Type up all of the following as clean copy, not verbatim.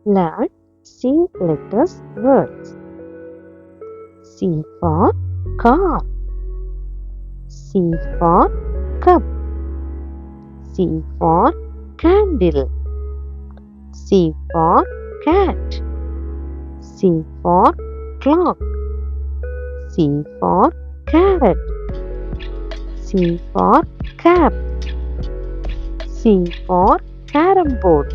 Learn C letters words. C for car. C for cup. C for candle. C for cat. C for clock. C for carrot. C for cap. C for carom board.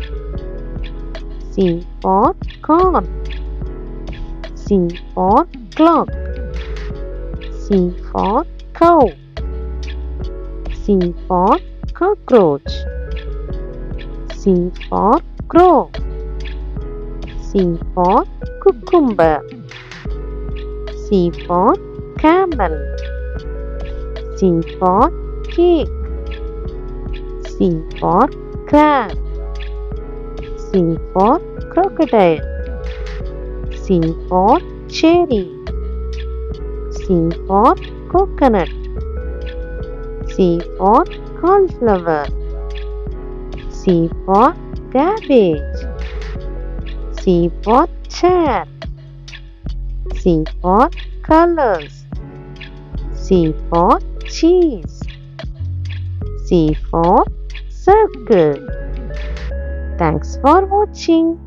C for corn. C for clock. C for cow. C for cockroach. C for crow. C for cucumber. C for camel. C for cake. C for crab. C for crocodile. C for cherry. C for coconut. C for cauliflower. C for cabbage. C for chair. C for colors. C for cheese. C for circle. Thanks for watching.